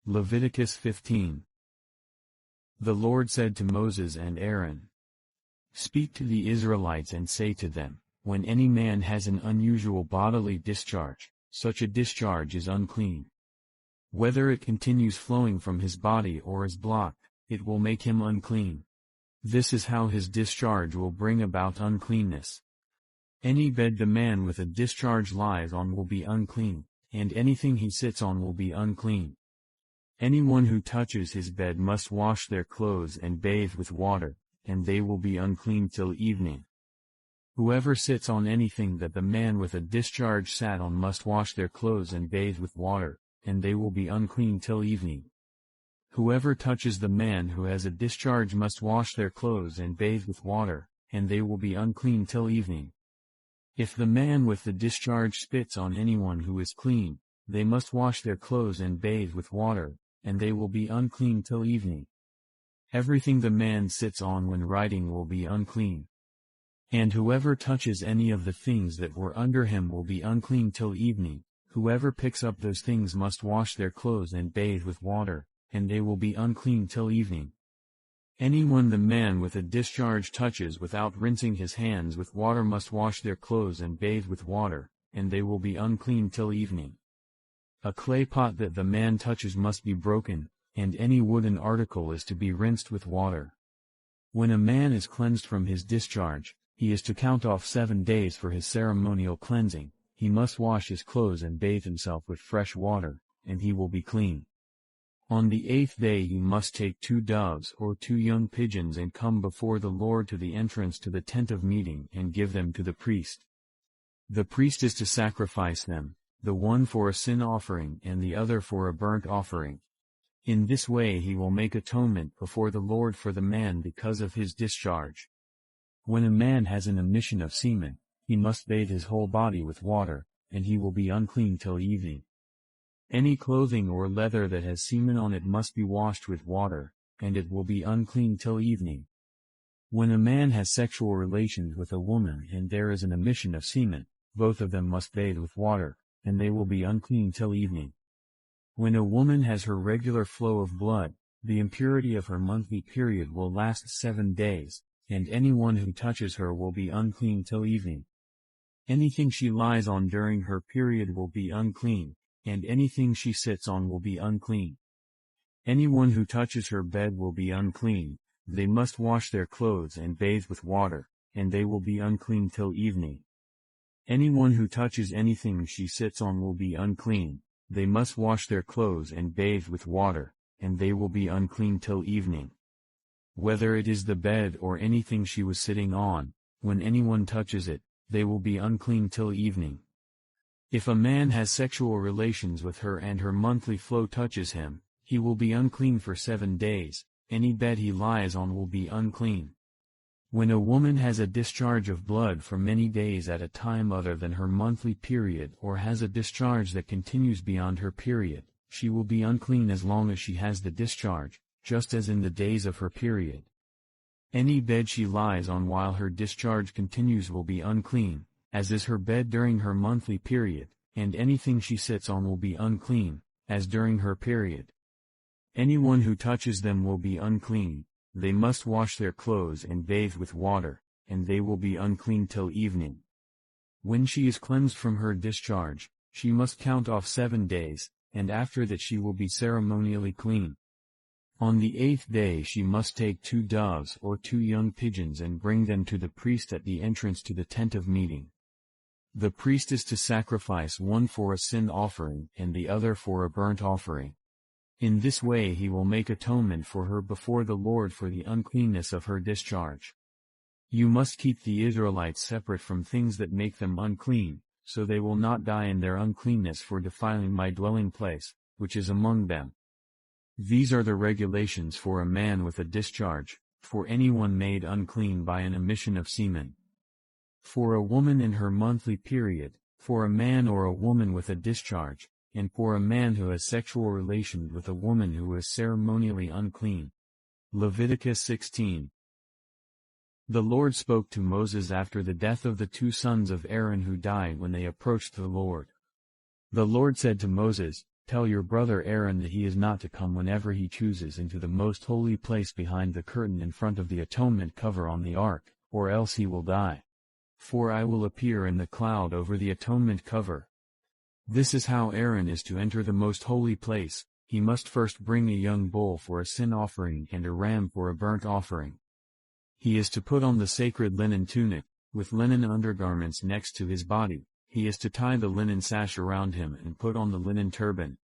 Leviticus 15. The Lord said to Moses and Aaron, "Speak to the Israelites and say to them, when any man has an unusual bodily discharge, such a discharge is unclean. Whether it continues flowing from his body or is blocked, it will make him unclean. This is how his discharge will bring about uncleanness. Any bed the man with a discharge lies on will be unclean, and anything he sits on will be unclean. Anyone who touches his bed must wash their clothes and bathe with water, and they will be unclean till evening. Whoever sits on anything that the man with a discharge sat on must wash their clothes and bathe with water, and they will be unclean till evening. Whoever touches the man who has a discharge must wash their clothes and bathe with water, and they will be unclean till evening. If the man with the discharge spits on anyone who is clean, they must wash their clothes and bathe with water, and they will be unclean till evening. Everything the man sits on when riding will be unclean. And whoever touches any of the things that were under him will be unclean till evening. Whoever picks up those things must wash their clothes and bathe with water, and they will be unclean till evening. Anyone the man with a discharge touches without rinsing his hands with water must wash their clothes and bathe with water, and they will be unclean till evening. A clay pot that the man touches must be broken, and any wooden article is to be rinsed with water. When a man is cleansed from his discharge, he is to count off 7 days for his ceremonial cleansing. He must wash his clothes and bathe himself with fresh water, and he will be clean. On the 8th day he must take 2 doves or 2 young pigeons and come before the Lord to the entrance to the tent of meeting and give them to the priest. The priest is to sacrifice them, the one for a sin offering and the other for a burnt offering. In this way he will make atonement before the Lord for the man because of his discharge. When a man has an emission of semen, he must bathe his whole body with water, and he will be unclean till evening. Any clothing or leather that has semen on it must be washed with water, and it will be unclean till evening. When a man has sexual relations with a woman and there is an emission of semen, both of them must bathe with water, and they will be unclean till evening. When a woman has her regular flow of blood, the impurity of her monthly period will last 7 days, and anyone who touches her will be unclean till evening. Anything she lies on during her period will be unclean, and anything she sits on will be unclean. Anyone who touches her bed will be unclean. They must wash their clothes and bathe with water, and they will be unclean till evening. Anyone who touches anything she sits on will be unclean. They must wash their clothes and bathe with water, and they will be unclean till evening. Whether it is the bed or anything she was sitting on, when anyone touches it, they will be unclean till evening. If a man has sexual relations with her and her monthly flow touches him, he will be unclean for 7 days. Any bed he lies on will be unclean. When a woman has a discharge of blood for many days at a time other than her monthly period or has a discharge that continues beyond her period, she will be unclean as long as she has the discharge, just as in the days of her period. Any bed she lies on while her discharge continues will be unclean, as is her bed during her monthly period, and anything she sits on will be unclean, as during her period. Anyone who touches them will be unclean. They must wash their clothes and bathe with water, and they will be unclean till evening. When she is cleansed from her discharge, she must count off 7 days, and after that she will be ceremonially clean. On the 8th day she must take 2 doves or 2 young pigeons and bring them to the priest at the entrance to the tent of meeting. The priest is to sacrifice one for a sin offering and the other for a burnt offering. In this way he will make atonement for her before the Lord for the uncleanness of her discharge. You must keep the Israelites separate from things that make them unclean, so they will not die in their uncleanness for defiling my dwelling place, which is among them. These are the regulations for a man with a discharge, for anyone made unclean by an emission of semen. For a woman in her monthly period, for a man or a woman with a discharge, and for a man who has sexual relations with a woman who is ceremonially unclean. Leviticus 16. The Lord spoke to Moses after the death of the 2 sons of Aaron who died when they approached the Lord. The Lord said to Moses, tell your brother Aaron that he is not to come whenever he chooses into the most holy place behind the curtain in front of the atonement cover on the ark, or else he will die. For I will appear in the cloud over the atonement cover. This is how Aaron is to enter the most holy place. He must first bring a young bull for a sin offering and a ram for a burnt offering. He is to put on the sacred linen tunic, with linen undergarments next to his body. He is to tie the linen sash around him and put on the linen turban.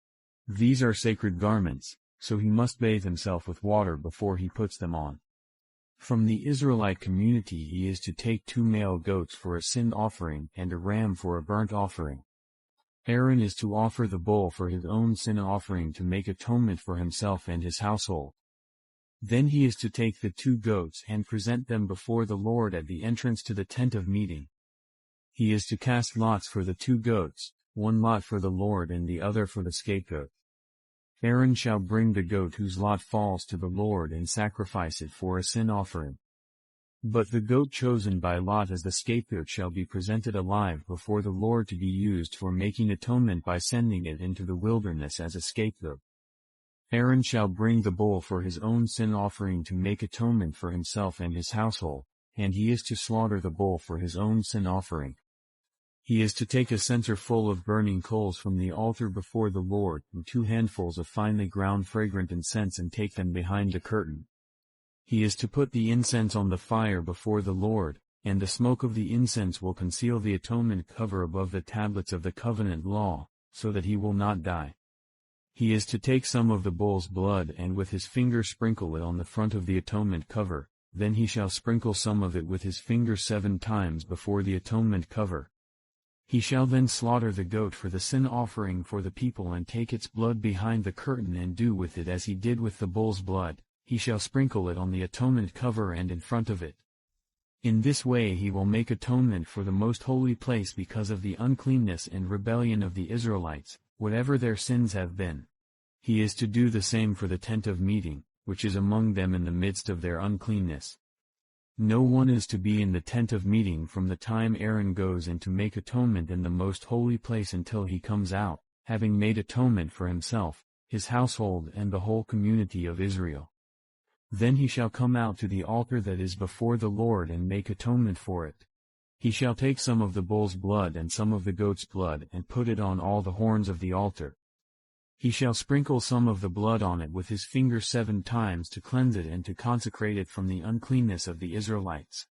These are sacred garments, so he must bathe himself with water before he puts them on. From the Israelite community he is to take 2 male goats for a sin offering and a ram for a burnt offering. Aaron is to offer the bull for his own sin offering to make atonement for himself and his household. Then he is to take the 2 goats and present them before the Lord at the entrance to the tent of meeting. He is to cast lots for the 2 goats, 1 lot for the Lord and the other for the scapegoat. Aaron shall bring the goat whose lot falls to the Lord and sacrifice it for a sin offering. But the goat chosen by lot as the scapegoat shall be presented alive before the Lord to be used for making atonement by sending it into the wilderness as a scapegoat. Aaron shall bring the bull for his own sin offering to make atonement for himself and his household, and he is to slaughter the bull for his own sin offering. He is to take a censer full of burning coals from the altar before the Lord and 2 handfuls of finely ground fragrant incense and take them behind the curtain. He is to put the incense on the fire before the Lord, and the smoke of the incense will conceal the atonement cover above the tablets of the covenant law, so that he will not die. He is to take some of the bull's blood and with his finger sprinkle it on the front of the atonement cover, then he shall sprinkle some of it with his finger 7 times before the atonement cover. He shall then slaughter the goat for the sin offering for the people and take its blood behind the curtain and do with it as he did with the bull's blood. He shall sprinkle it on the atonement cover and in front of it. In this way he will make atonement for the most holy place because of the uncleanness and rebellion of the Israelites, whatever their sins have been. He is to do the same for the tent of meeting, which is among them in the midst of their uncleanness. No one is to be in the tent of meeting from the time Aaron goes in to make atonement in the most holy place until he comes out, having made atonement for himself, his household and the whole community of Israel. Then he shall come out to the altar that is before the Lord and make atonement for it. He shall take some of the bull's blood and some of the goat's blood and put it on all the horns of the altar. He shall sprinkle some of the blood on it with his finger 7 times to cleanse it and to consecrate it from the uncleanness of the Israelites.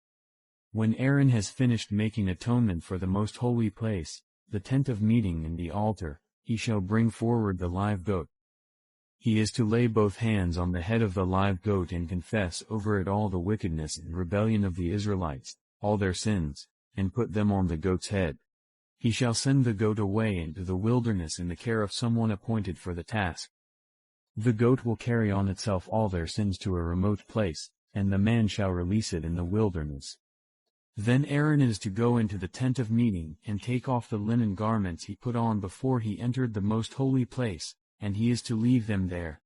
When Aaron has finished making atonement for the most holy place, the tent of meeting and the altar, he shall bring forward the live goat. He is to lay both hands on the head of the live goat and confess over it all the wickedness and rebellion of the Israelites, all their sins, and put them on the goat's head. He shall send the goat away into the wilderness in the care of someone appointed for the task. The goat will carry on itself all their sins to a remote place, and the man shall release it in the wilderness. Then Aaron is to go into the tent of meeting and take off the linen garments he put on before he entered the most holy place, and he is to leave them there.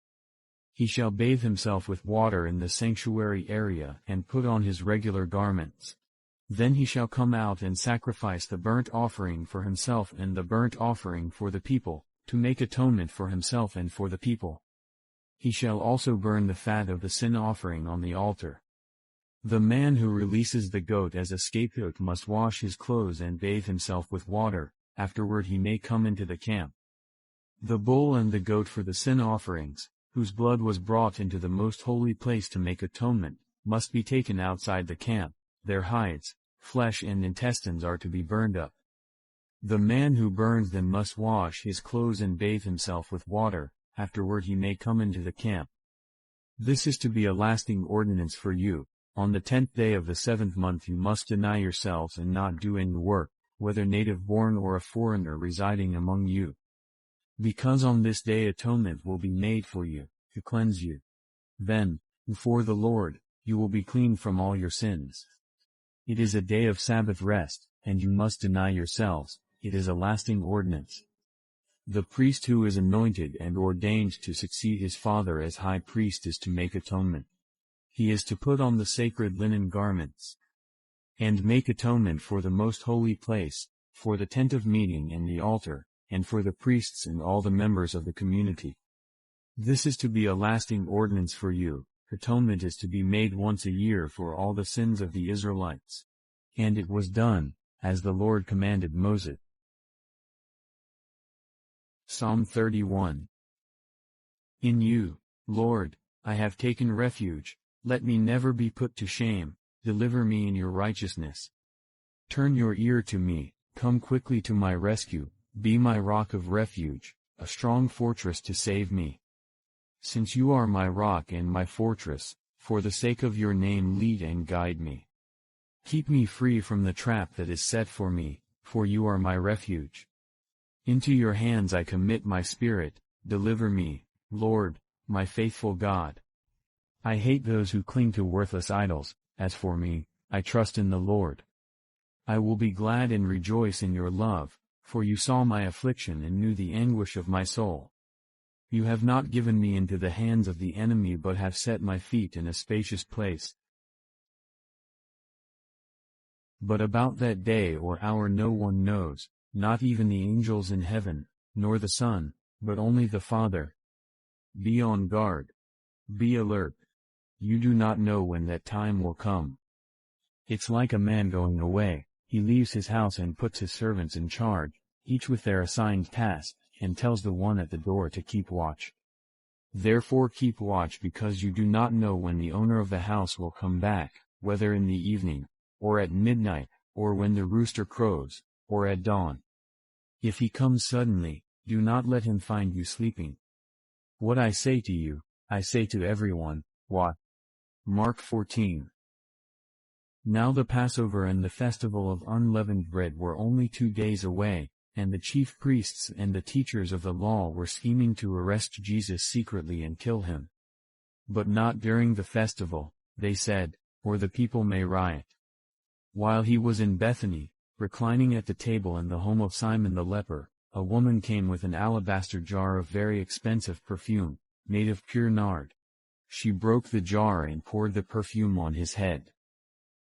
He shall bathe himself with water in the sanctuary area and put on his regular garments. Then he shall come out and sacrifice the burnt offering for himself and the burnt offering for the people, to make atonement for himself and for the people. He shall also burn the fat of the sin offering on the altar. The man who releases the goat as a scapegoat must wash his clothes and bathe himself with water, afterward he may come into the camp. The bull and the goat for the sin offerings, whose blood was brought into the most holy place to make atonement, must be taken outside the camp. Their hides, flesh and intestines are to be burned up. The man who burns them must wash his clothes and bathe himself with water, afterward he may come into the camp. This is to be a lasting ordinance for you. On the 10th day of the 7th month you must deny yourselves and not do any work, whether native-born or a foreigner residing among you. Because on this day atonement will be made for you, to cleanse you. Then, before the Lord, you will be clean from all your sins. It is a day of Sabbath rest, and you must deny yourselves. It is a lasting ordinance. The priest who is anointed and ordained to succeed his father as high priest is to make atonement. He is to put on the sacred linen garments and make atonement for the most holy place, for the tent of meeting and the altar. and for the priests and all the members of the community. This is to be a lasting ordinance for you. Atonement is to be made once a year for all the sins of the Israelites. And it was done, as the Lord commanded Moses. Psalm 31. In you, Lord, I have taken refuge. Let me never be put to shame. Deliver me in your righteousness. Turn your ear to me, come quickly to my rescue, be my rock of refuge, a strong fortress to save me. Since you are my rock and my fortress, for the sake of your name lead and guide me. Keep me free from the trap that is set for me, for you are my refuge. Into your hands I commit my spirit, deliver me, Lord, my faithful God. I hate those who cling to worthless idols. As for me, I trust in the Lord. I will be glad and rejoice in your love, for you saw my affliction and knew the anguish of my soul. You have not given me into the hands of the enemy but have set my feet in a spacious place. But about that day or hour no one knows, not even the angels in heaven, nor the Son, but only the Father. Be on guard. Be alert. You do not know when that time will come. It's like a man going away. He leaves his house and puts his servants in charge, each with their assigned task, and tells the one at the door to keep watch. Therefore keep watch, because you do not know when the owner of the house will come back, whether in the evening, or at midnight, or when the rooster crows, or at dawn. If he comes suddenly, do not let him find you sleeping. What I say to you, I say to everyone, watch. Mark 14. Now the Passover and the festival of unleavened bread were only 2 days away, and the chief priests and the teachers of the law were scheming to arrest Jesus secretly and kill him. But not during the festival, they said, or the people may riot. While he was in Bethany, reclining at the table in the home of Simon the leper, a woman came with an alabaster jar of very expensive perfume, made of pure nard. She broke the jar and poured the perfume on his head.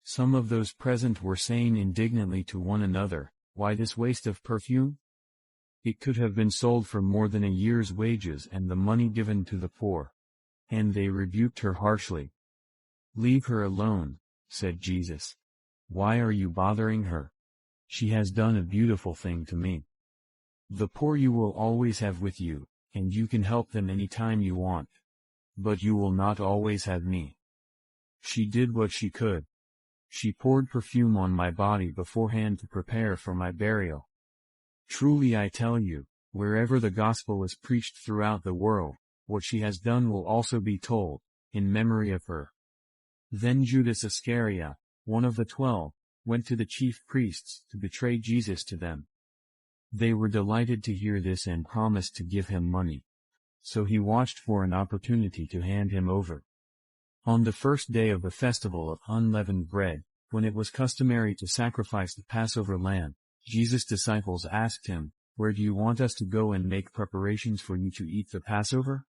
Some of those present were saying indignantly to one another, "Why this waste of perfume? It could have been sold for more than a year's wages and the money given to the poor." And they rebuked her harshly. "Leave her alone," said Jesus. "Why are you bothering her? She has done a beautiful thing to me. The poor you will always have with you, and you can help them any time you want. But you will not always have me. She did what she could. She poured perfume on my body beforehand to prepare for my burial. Truly I tell you, wherever the gospel is preached throughout the world, what she has done will also be told, in memory of her." Then Judas Iscariot, one of the 12, went to the chief priests to betray Jesus to them. They were delighted to hear this and promised to give him money. So he watched for an opportunity to hand him over. On the first day of the festival of unleavened bread, when it was customary to sacrifice the Passover lamb, Jesus' disciples asked him, "Where do you want us to go and make preparations for you to eat the Passover?"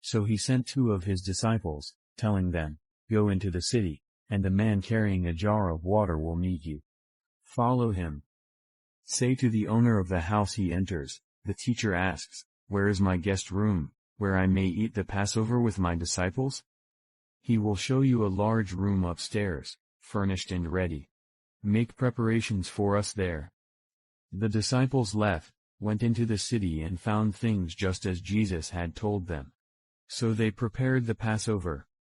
So he sent 2 of his disciples, telling them, "Go into the city, and a man carrying a jar of water will meet you. Follow him. Say to the owner of the house he enters, 'The teacher asks, where is my guest room, where I may eat the Passover with my disciples?' He will show you a large room upstairs, furnished and ready. Make preparations for us there." The disciples left, went into the city and found things just as Jesus had told them. So they prepared the Passover,